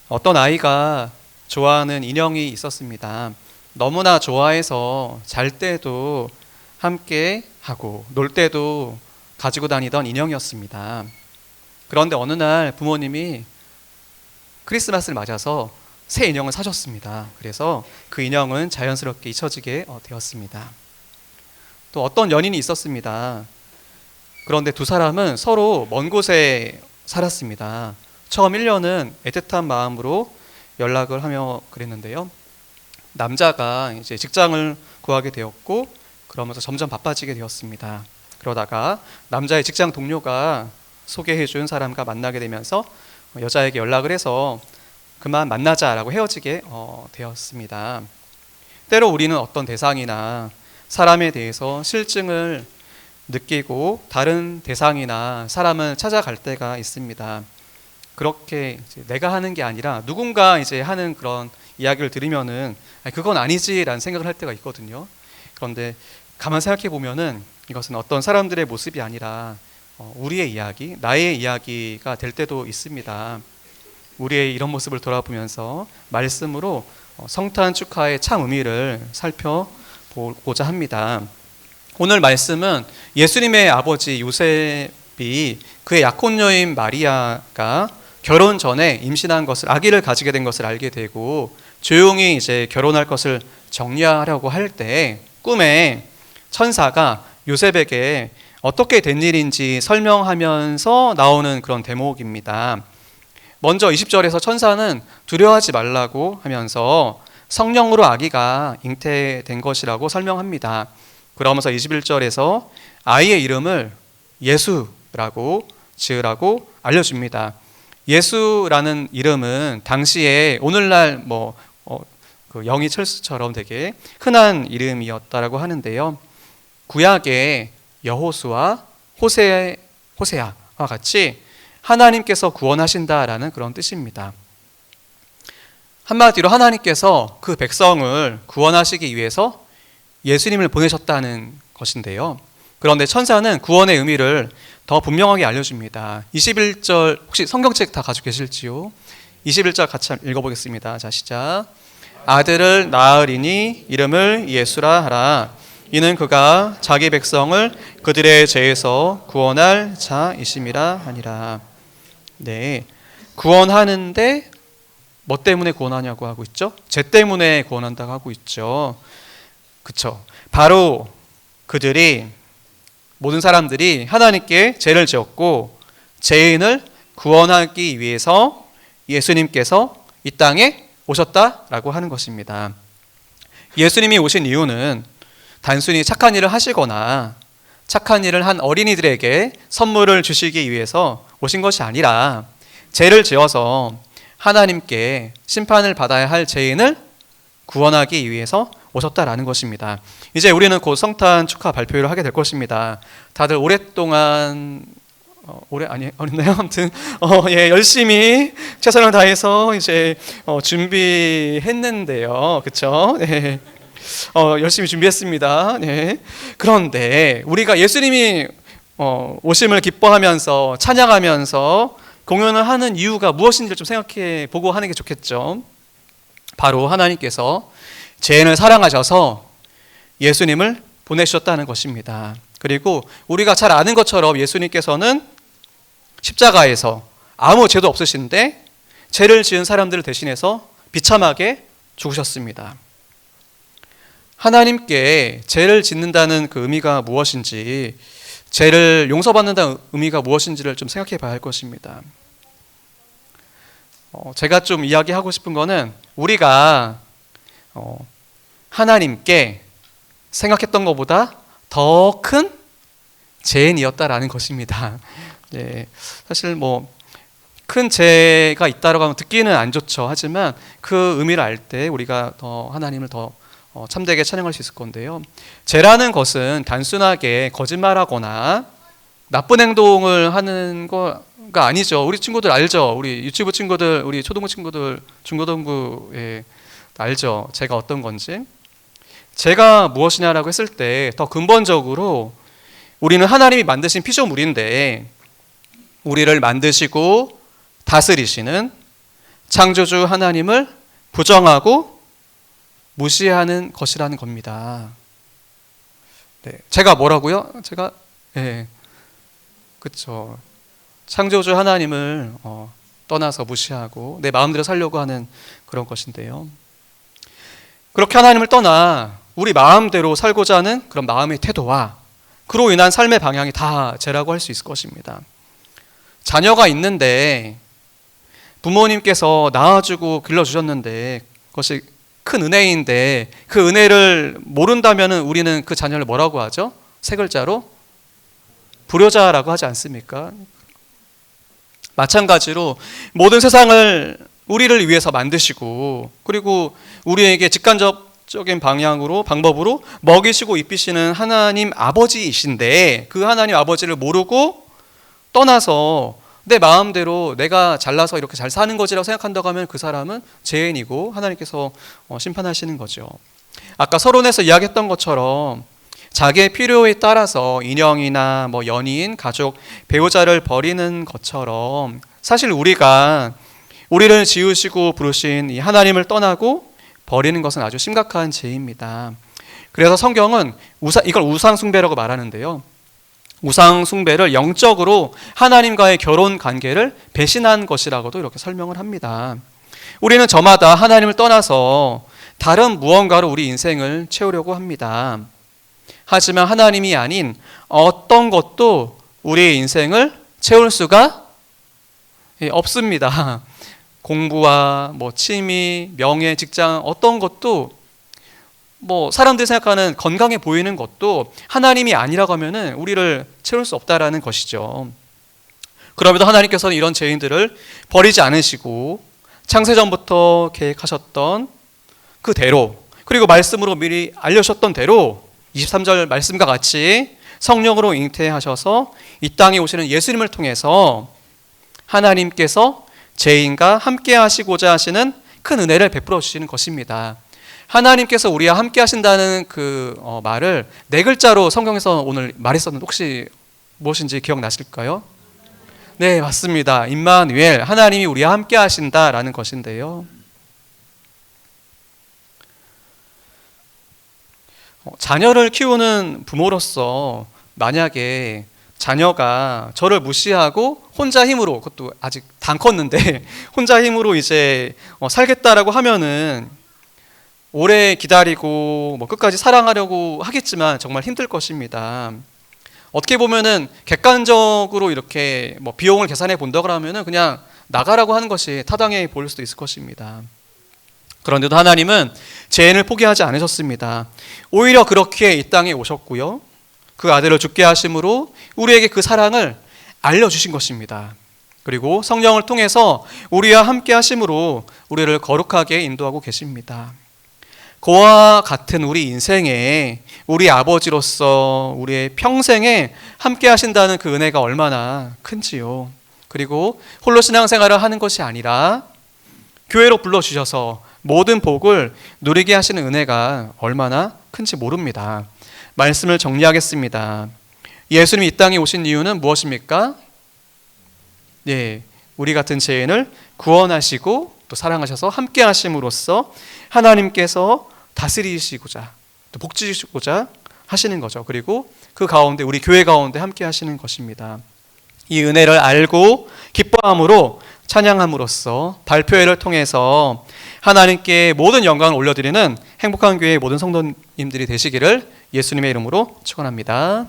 어떤 아이가 좋아하는 인형이 있었습니다. 너무나 좋아해서 잘 때도 함께 하고 놀 때도 가지고 다니던 인형이었습니다. 그런데 어느 날 부모님이 크리스마스를 맞아서 새 인형을 사줬습니다. 그래서 그 인형은 자연스럽게 잊혀지게 되었습니다. 또 어떤 연인이 있었습니다. 그런데 두 사람은 서로 먼 곳에 살았습니다. 처음 1년은 애틋한 마음으로 연락을 하며 그랬는데요. 남자가 이제 직장을 구하게 되었고 그러면서 점점 바빠지게 되었습니다. 그러다가 남자의 직장 동료가 소개해 준 사람과 만나게 되면서 여자에게 연락을 해서 그만 만나자라고 헤어지게 되었습니다. 때로 우리는 어떤 대상이나 사람에 대해서 실증을 느끼고 다른 대상이나 사람을 찾아갈 때가 있습니다. 그렇게 이제 내가 하는 게 아니라 누군가 이제 하는 그런 이야기를 들으면은 그건 아니지라는 생각을 할 때가 있거든요. 그런데 가만 생각해 보면은 이것은 어떤 사람들의 모습이 아니라 우리의 이야기, 나의 이야기가 될 때도 있습니다. 우리의 이런 모습을 돌아보면서 말씀으로 성탄 축하의 참 의미를 살펴보고자 합니다. 오늘 말씀은 예수님의 아버지 요셉이 그의 약혼녀인 마리아가 결혼 전에 임신한 것을, 아기를 가지게 된 것을 알게 되고 조용히 이제 결혼할 것을 정리하려고 할 때 꿈에 천사가 요셉에게 어떻게 된 일인지 설명하면서 나오는 그런 대목입니다. 먼저 20절에서 천사는 두려워하지 말라고 하면서 성령으로 아기가 잉태된 것이라고 설명합니다. 그러면서 21절에서 아이의 이름을 예수라고 지으라고 알려줍니다. 예수라는 이름은 당시에 오늘날 그 영희 철수처럼 되게 흔한 이름이었다라고 하는데요. 구약의 여호수아, 호세아와 같이 하나님께서 구원하신다라는 그런 뜻입니다. 한마디로 하나님께서 그 백성을 구원하시기 위해서 예수님을 보내셨다는 것인데요. 그런데 천사는 구원의 의미를 더 분명하게 알려줍니다. 21절 혹시 성경책 다 가지고 계실지요? 21절 같이 읽어보겠습니다. 자, 시작. 아들을 낳으리니 이름을 예수라 하라. 이는 그가 자기 백성을 그들의 죄에서 구원할 자이심이라 하니라. 네, 구원하는데 뭐 때문에 구원하냐고 하고 있죠? 죄 때문에 구원한다고 하고 있죠. 그쵸? 바로 그들이, 모든 사람들이 하나님께 죄를 지었고 죄인을 구원하기 위해서 예수님께서 이 땅에 오셨다라고 하는 것입니다. 예수님이 오신 이유는 단순히 착한 일을 하시거나 착한 일을 한 어린이들에게 선물을 주시기 위해서 오신 것이 아니라 죄를 지어서 하나님께 심판을 받아야 할 죄인을 구원하기 위해서 오셨다라는 것입니다. 이제 우리는 곧 성탄 축하 발표를 하게 될 것입니다. 다들 오랫동안 아니나요? 아무튼 열심히 최선을 다해서 이제 준비했는데요, 그렇죠? 네. 열심히 준비했습니다. 네. 그런데 우리가 예수님이 오심을 기뻐하면서 찬양하면서 공연을 하는 이유가 무엇인지를 좀 생각해 보고 하는 게 좋겠죠. 바로 하나님께서 죄인을 사랑하셔서 예수님을 보내주셨다는 것입니다. 그리고 우리가 잘 아는 것처럼 예수님께서는 십자가에서 아무 죄도 없으신데 죄를 지은 사람들을 대신해서 비참하게 죽으셨습니다. 하나님께 죄를 짓는다는 그 의미가 무엇인지, 죄를 용서받는다는 의미가 무엇인지를 좀 생각해 봐야 할 것입니다. 제가 좀 이야기하고 싶은 거는 우리가 하나님께 생각했던 것보다 더 큰 죄인이었다라는 것입니다. 네, 사실 큰 죄가 있다라고 하면 듣기는 안 좋죠. 하지만 그 의미를 알 때 우리가 더 하나님을 더 참되게 찬양할 수 있을 건데요. 죄라는 것은 단순하게 거짓말하거나 나쁜 행동을 하는 거가 아니죠. 우리 친구들 알죠? 우리 유치부 친구들, 우리 초등부 친구들, 중고등부에 알죠? 죄가 어떤 건지. 죄가 무엇이냐라고 했을 때 더 근본적으로 우리는 하나님이 만드신 피조물인데 우리를 만드시고 다스리시는, 창조주 하나님을 부정하고 무시하는 것이라는 겁니다. 네, 제가 뭐라고요? 제가 그렇죠. 창조주 하나님을 떠나서 무시하고 내 마음대로 살려고 하는 그런 것인데요. 그렇게 하나님을 떠나 우리 마음대로 살고자 하는 그런 마음의 태도와 그로 인한 삶의 방향이 다 죄라고 할 수 있을 것입니다. 자녀가 있는데 부모님께서 낳아주고 길러주셨는데 그것이 큰 은혜인데 그 은혜를 모른다면 우리는 그 자녀를 뭐라고 하죠? 세 글자로 불효자라고 하지 않습니까? 마찬가지로 모든 세상을 우리를 위해서 만드시고 그리고 우리에게 직간접적인 방법으로 먹이시고 입히시는 하나님 아버지이신데 그 하나님 아버지를 모르고 떠나서 내 마음대로 내가 잘나서 이렇게 잘 사는 거지라고 생각한다고 하면 그 사람은 죄인이고 하나님께서 심판하시는 거죠. 아까 서론에서 이야기했던 것처럼 자기의 필요에 따라서 인형이나 연인, 가족, 배우자를 버리는 것처럼 사실 우리가 우리를 지으시고 부르신 이 하나님을 떠나고 버리는 것은 아주 심각한 죄입니다. 그래서 성경은 이걸 우상 숭배라고 말하는데요. 우상 숭배를 영적으로 하나님과의 결혼 관계를 배신한 것이라고도 이렇게 설명을 합니다. 우리는 저마다 하나님을 떠나서 다른 무언가로 우리 인생을 채우려고 합니다. 하지만 하나님이 아닌 어떤 것도 우리의 인생을 채울 수가 없습니다. 공부와 취미, 명예, 직장 어떤 것도 사람들이 생각하는 건강해 보이는 것도 하나님이 아니라고 하면은 우리를 채울 수 없다라는 것이죠. 그럼에도 하나님께서는 이런 죄인들을 버리지 않으시고 창세전부터 계획하셨던 그대로 그리고 말씀으로 미리 알려주셨던 대로 23절 말씀과 같이 성령으로 잉태하셔서 이 땅에 오시는 예수님을 통해서 하나님께서 죄인과 함께 하시고자 하시는 큰 은혜를 베풀어 주시는 것입니다. 하나님께서 우리와 함께 하신다는 그 말을 네 글자로 성경에서 오늘 말했었는데 혹시 무엇인지 기억나실까요? 네, 맞습니다. 임마누엘, 하나님이 우리와 함께 하신다라는 것인데요. 자녀를 키우는 부모로서 만약에 자녀가 저를 무시하고 혼자 힘으로, 그것도 아직 안 컸는데 혼자 힘으로 이제 살겠다라고 하면은 오래 기다리고 끝까지 사랑하려고 하겠지만 정말 힘들 것입니다. 어떻게 보면은 객관적으로 이렇게 비용을 계산해 본다고 하면은 그냥 나가라고 하는 것이 타당해 보일 수도 있을 것입니다. 그런데도 하나님은 죄인을 포기하지 않으셨습니다. 오히려 그렇게 이 땅에 오셨고요. 그 아들을 죽게 하심으로 우리에게 그 사랑을 알려주신 것입니다. 그리고 성령을 통해서 우리와 함께 하심으로 우리를 거룩하게 인도하고 계십니다. 그와 같은 우리 인생에 우리 아버지로서 우리의 평생에 함께 하신다는 그 은혜가 얼마나 큰지요. 그리고 홀로 신앙생활을 하는 것이 아니라 교회로 불러주셔서 모든 복을 누리게 하시는 은혜가 얼마나 큰지 모릅니다. 말씀을 정리하겠습니다. 예수님이 이 땅에 오신 이유는 무엇입니까? 네, 우리 같은 죄인을 구원하시고 또 사랑하셔서 함께 하심으로써 하나님께서 다스리시고자 또 복지시고자 하시는 거죠. 그리고 그 가운데 우리 교회 가운데 함께 하시는 것입니다. 이 은혜를 알고 기뻐함으로 찬양함으로써 발표회를 통해서 하나님께 모든 영광을 올려드리는 행복한 교회의 모든 성도님들이 되시기를 예수님의 이름으로 축원합니다.